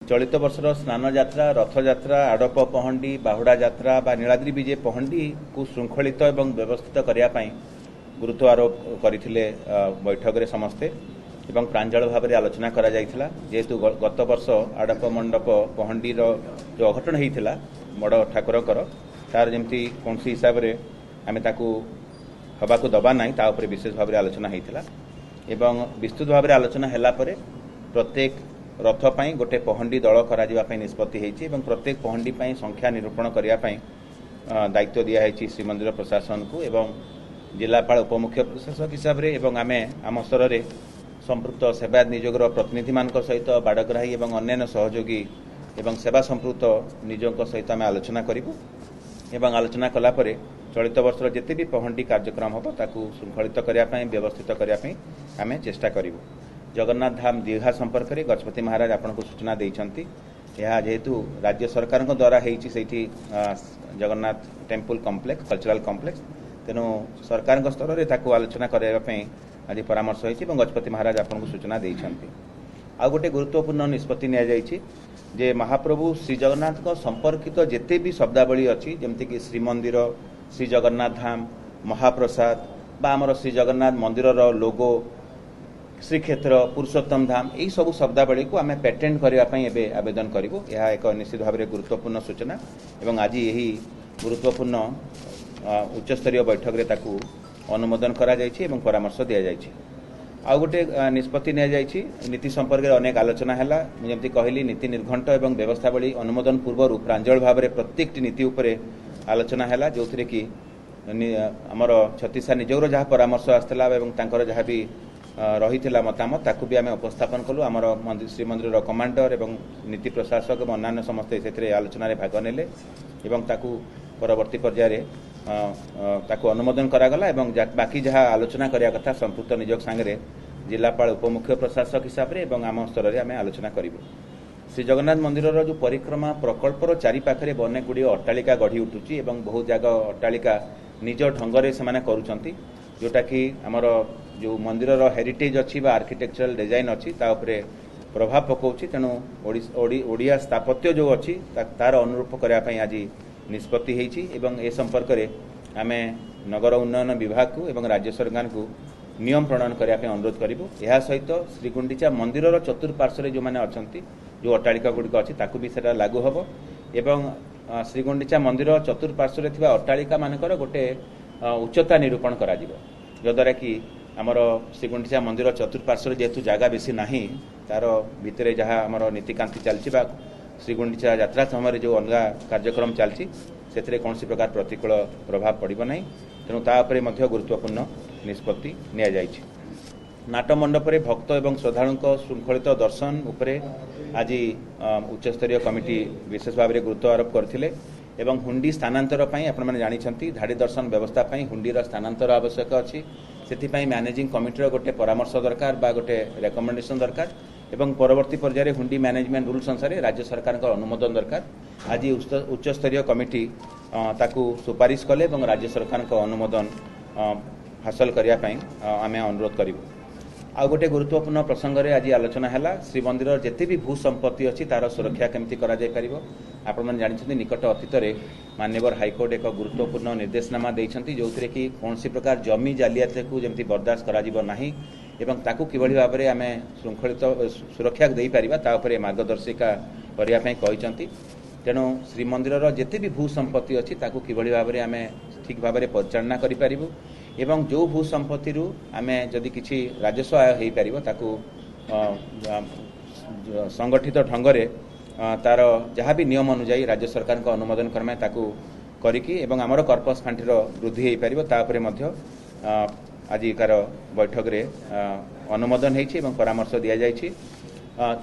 चलित वर्षर स्नान यात्रा रथ यात्रा आड़प पहंडी बाहुड़ा यात्रा बा नीलाद्री विजे पहंडी को श्रृंखलित एवं व्यवस्थित करने गुरुत्व आरोप करते बैठक में समस्ते एवं प्रांजल भाव में आलोचना करा जायथिला। जेहेतु गत वर्ष आड़प मंडप पहंडी जो अघटन होता बड़ ठाकुरकर तार जमी कौन हिसाब से आम हवा को दबा ना ता विशेष भाव में आलोचना होता एवं विस्तृत भाव में आलोचना है प्रत्येक रथ पाई गोटे पहंडी दल करा निष्पत्ति होती प्रत्येक पहंडी पाई संख्या निरूपण करने दायित्व दिखाई श्रीमंदिर प्रशासन को एवं जिलापाल उपमुख्य प्रशासक हिसाब से आम आम स्तर में संपृक्त सेवा नियोगर प्रतिनिधि मान सहित बाड़ग्राही और अन्य सहयोगी एवं सेवा संपृक्त निजों सहित आम आलोचना करूँ एवं आलोचना कलापर चलित वर्षर जिते भी पहंडी कार्यक्रम हम ताकू श्रृंखलित करने व्यवस्थित करने आम चेष्टा करूँ। जगन्नाथ धाम दीघा संपर्क में गजपति महाराज आपको सूचना देइछंती। यह जेहेतु राज्य सरकार द्वारा होती Jagannath temple complex cultural complex तेणु सरकार स्तर में ताकू आलोचना करने आज परामर्श होती गजपति महाराज आपको सूचना देइछंती। आउ गोटे गुरुत्वपूर्ण निष्पत्ति नि महाप्रभु श्री जगन्नाथ संपर्कित जिते भी शब्दावली अच्छी जमती श्रीमंदिर श्री जगन्नाथ धाम महाप्रसाद बा आमर श्री जगन्नाथ मंदिर लोगो श्रीक्षेत्र पुरुषोत्तम धाम यही सब शब्दावली को आम पेटेंट करने आवेदन करूँ। यह एक निश्चित भाव में गुरुत्वपूर्ण सूचना एवं आज यही गुरुत्वपूर्ण उच्चस्तरीय बैठक में ताकू अनुमोदन करा जायछि एवं परामर्श दि जायछि। आउ गोटे निष्पत्ति नीति संपर्क में अनेक आलोचना है जमी कहली नीति निर्घंट एवं व्यवस्थावली अनुमोदन पूर्व प्रांजल भाव में प्रत्येक नीति उपर आलोचना है जो थे कि आमर छत्तीसा निजोर जहाँ परामर्श आसला और जहाँ भी रही मतामत ताकू भी आम उपस्थापन कलु। आमर श्रीमंदिर कमांडर एवं नीति प्रशासक और अन्य समस्ते से आलोचन भाग नेले एवं ताकू परवर्ती पर्यायर ताकू अनुमोदन करागला एवं बाकी जहाँ आलोचना करिया कथा संपृक्त निजोग सांगे जिलापाल उपमुख्य प्रशासक हिसाब से एवं आम स्तर में आम आलोचना करूँ। श्री जगन्नाथ मंदिर जो परिक्रमा प्रकल्पर चारिपाखे अनेक गुड़ी अट्टालिका गढ़ी उठुची एवं बहुत जगह अट्टालिका निज ढंग से करुँच जोटा कि आमर जो मंदिर हेरिटेज अच्छी आर्किटेक्चरल डिजाइन अच्छी ताऊपर प्रभाव पकाउछि तेणु ओडिया स्थापत्य जो अच्छी तार अनुरूप करने आज निष्पत्ति होती ए संपर्क में आम नगर उन्नयन विभाग को एवं राज्य सरकार को नियम प्रणयन करने अनुरोध करूँ। यह सहित श्रीगुंडीचा मंदिर चतुर्पार्श्व जो मैंने अच्छा जो अट्टालिका गुड़िक अच्छी ताकू भी सेटा लागू हम एवं श्रीगुंडीचा मंदिर चतुर्पार्श्व अट्टालिका मानकर गोटे उच्चता निरूपण करा जद्वारा कि आमर श्रीगुंडीचा मंदिर चतुर्पार्श्व जेहेतु जगह बेसी नाही तार भितर जहाँ आमर नीतिकांति चलती श्रीगुंडीचा यात्रा समय जो अलग कार्यक्रम चलती से कौन प्रकार प्रतिकूल प्रभाव पड़ो ना तेणु तापर गुरुत्वपूर्ण निष्पत्ति नि नाट मंडप भक्त एवं श्रद्धालु श्रृंखलित दर्शन उपरे आज उच्चस्तरीय कमिटी विशेष भाव में गुरुत्व आरोप करथिले एवं हुंडी स्थानांतर आपण मैंने जानी धाड़ी दर्शन व्यवस्था हुंडीर स्थानांतर आवश्यक अच्छी से मैनेजिंग कमिटीर गोटे परामर्श दरकार बा गोटे रेकमेंडेशन दरकार एवं परवर्ती पर्यायर हुंडी मैनेजमेंट रूल्स अनुसार राज्य सरकार अनुमोदन दरकार। आज उच्चस्तरीय कमिटी ताकू सुपारिश कले राज्य सरकार अनुमोदन हासिल करने आम अनुरोध करूँ। आ गोटे गुरुत्वपूर्ण प्रसंग में आज आलोचना है श्रीमंदिर जिते भी भू संपत्ति अच्छी तार सुरक्षा केमती करा जाय परिबो। आपण मैंने जानते निकट अतीत माननीय हाईकोर्ट एक गुरुत्वपूर्ण निर्देशनामा देइछंती जो थे कि कौन प्रकार जमी जालियाती को जमी बर्दाश्त करा नाही एवं ताकू किभली भाव में आम श्रृंखलित सुरक्षा दे पारिबा ता उपरे मार्गदर्शिका करने कहते तेणु श्रीमंदिर जिते भी भू संपत्ति अच्छी ताकू किभली भाव में आम ठीक भाव में परिचालना करिपारिबु एवं जो भू संपत्ति आम जदि किसी राजस्व आय हो पार ताकू संगठित ढंग से तार जहाँ भी नियम अनुजाई राज्य सरकार को अनुमोदन करमे ताकू करिकी एवं आमर कर्पस फांटीर वृद्धि हो पार तापर आजिकार बैठक रे अनुमोदन होती परामर्श दि जाइए।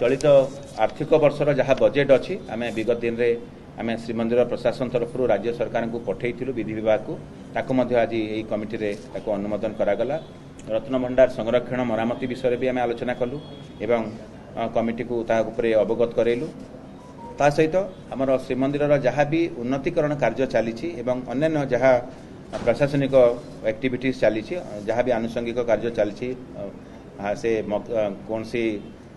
चलित आर्थिक वर्षर जहाँ बजेट अच्छी आम विगत दिन में आम श्रीमंदिर प्रशासन तरफ राज्य सरकार को पठेइथिलु विधि विभाग को ताकू आज यही कमिटी रे ताकू अनुमोदन करागला। रत्न भंडार संरक्षण मरामती विषय भी आम आलोचना कलु एवं कमिटी को तापर अवगत करेलु। ता सहित आमर श्रीमंदिर जहाँ भी उन्नतीकरण कार्य चली अन्य जहाँ प्रशासनिक एक्टिविटीज चली जहाँ भी आनुषंगिक कार्य चली से कौन सी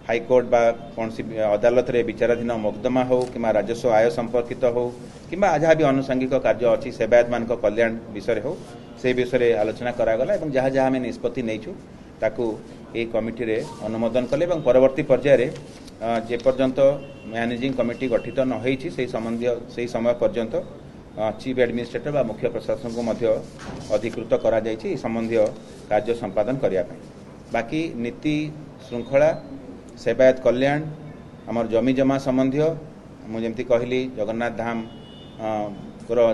हाईकोर्ट बा कौन सी अदालत रे विचाराधीन मोकदमा हो कि राजस्व आय संपर्कित हो कि जहाँ भी आनुषंगिक कार्य अच्छी सेवायत मान कल्याण विषय हो से विषय आलोचना करागला और जहाँ जहाँ आम निष्पत्ति नहींचु ताकू ये कमिटी रे अनुमोदन कले और परवर्ती पर्यायर जे पर्यंत मैनेजिंग कमिटी गठित न होईछि से समय पर्यंत चीफ एडमिनिस्ट्रेटर बा मुख्य प्रशासन को मध्य अधिकृत करा जायछि संबंधी कार्य संपादन करिया पय। बाकी नीति श्रृंखला सेवायत कल्याण आमर जमी जमा संबंधी मुझे कहली जगन्नाथ धाम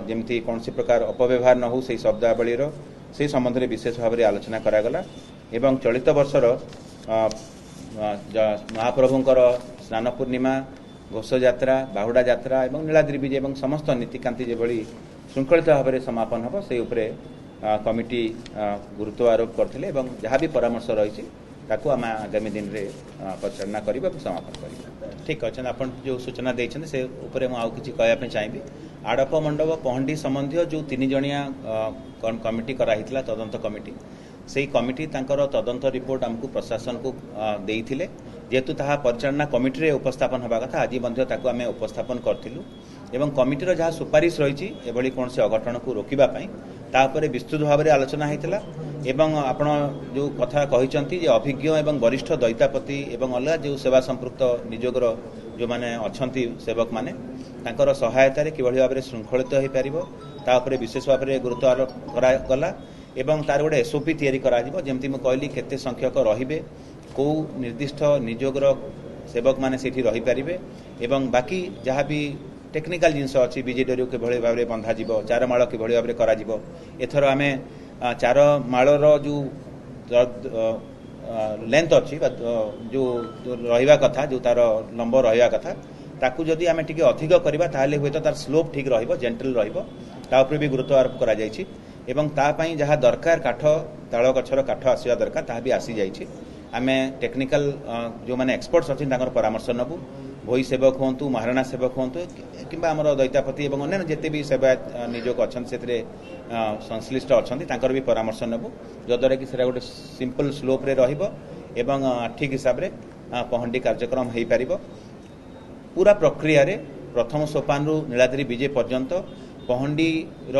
जमती कौन सी प्रकार अपव्यवहार न हो से शब्दावली से संबंध में विशेष भाव में आलोचना करागला एवं चलित वर्षर महाप्रभुंकर स्नान पूर्णिमा घोष यात्रा बाहुड़ा यात्रा एवं नीलाद्रि विजे एवं समस्त नीतिकांति जो श्रृंखलित भाव में समापन हम से उपरे कमिटी गुरुत्व आरोप करते जहाँ भी परामर्श रही ताकू आम आगामी दिन में परिचालना करिबा समापन करिबा। ठीक अच्छे आप जो सूचना देते से उपरे आउ किछि कहया चाहिए आड़प मंडप पहंडी संबंधी जो 3 जणिया कमिटी कराइथिला तदंत कमिटी से कमिटी तांकर तदंत रिपोर्ट आमको प्रशासन को देइथिले जेहेतु ताहा परिचालना कमिटी रे उपस्थापन होबा कथा आज मध्य ताकू आमे उपस्थापन करथिलु एवं कमिटीर जहाँ सुपारिश रही एभली कौन से अघटन को रोकबा पई तापरे विस्तृत भाव में आलोचना होता एवं आपण जो कथा कहते अभिज्ञ एवं वरिष्ठ दैतापति एवं अलग जो सेवा संपृक्त निजोगर जो माने अच्छी सेवक माने तांकर सहायतार किभली भाव में श्रृंखलित हो पार विशेष भाव में गुरुत्व आरोप करागला एवं तार गोटे एसओपी तैयारी करा जमती मुझे कहली केते संख्यक रहिबे को निर्दिष्ट निजोगर सेवक माने सेठी रही पारिबे एवं बाकी जहाँ भी टेक्निकल जिनस अच्छी बीजेडी किभली भाव में बंधा जीव चार माल किभली भाव में करा जीव एथर आमे चार मालर जो लेंथ अच्छी जो रहिबा कथा जो तार लंब रहिबा कथा ताकू जदि आमे टिके अधिक करबा ताले हुए तो तार स्लोप ठीक रहिबो जेंटल रहिबो ता ऊपर भी गुरुत्व आरोप करा जायछि एवं ता पई जहाँ दरकार काठ ताल गछर काठ आसीबा दरकार ता भी आसी जायछि आमे टेक्निकल जो माने एक्सपर्ट्स अछि तांकर परामर्श नबु भोई सेवक हूँ महाराणा सेवक हूँ कि दैतापति और अन्य जिते भी सेवायत निजोग अच्छा से संश्लिष्ट अच्छा भी परामर्श नबू जद्वारा कि गोटे सिंपल स्लोप रे रहिबो एवं ठीक हिसाब से पहंडी कार्यक्रम हो पार पूरा प्रक्रिया रे प्रथम सोपान रु नीलाद्रि विजे पर्यंत पहंडी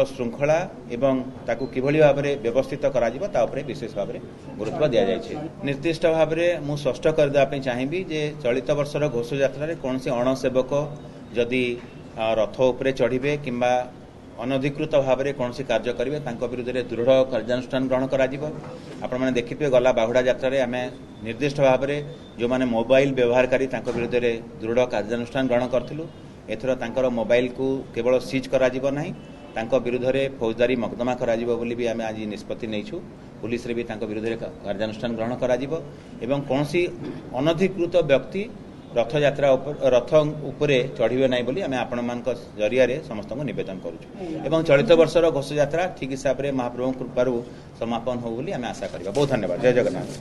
श्रृंखला एवं ताकू किभली भाव में व्यवस्थित करा ता उपरे विशेष भाव में गुरुत्व दि जाए निर्दिष्ट भाव में मुझे स्पष्ट करदेवाई चाहिए जे चलित वर्षर घोष यात्रा कौन से अणसेवक जदि रथ उपरे चढ़े कि अनधिकृत भाव में कौन कार्य करेंगे विरुद्ध में दृढ़ कार्यानुष्ठान ग्रहण कर देखिए गला बाहुड़ा यात्रा आम निर्दिष्ट भाव में जो मैंने मोबाइल व्यवहारकारी विरुद्ध में दृढ़ कार्यानुष्ठान ग्रहण करूँ एथर तांकर मोबाइल को केवल सीज करा जीवो नाही तांको विरुद्ध में फौजदारी मकदमा करा जीवो बोली भी आमे आज निष्पत्ति नैछु पुलिस रे भी तांको विरुद्ध में कार्यानुष्ठान ग्रहण करा जीवो एवं कौनसी अनधिकृत व्यक्ति रथ यात्रा रथ उपरे चढ़िबे नाही बोली आमे आपण मानक जरिया रे समस्त को निवेदन करूछु एवं चलित वर्षर घोष यात्रा ठीक हिसाब रे महाप्रभु कृपारु समापन हो बोली आमे आशा करबा। बहुत धन्यवाद। जय जगन्नाथ।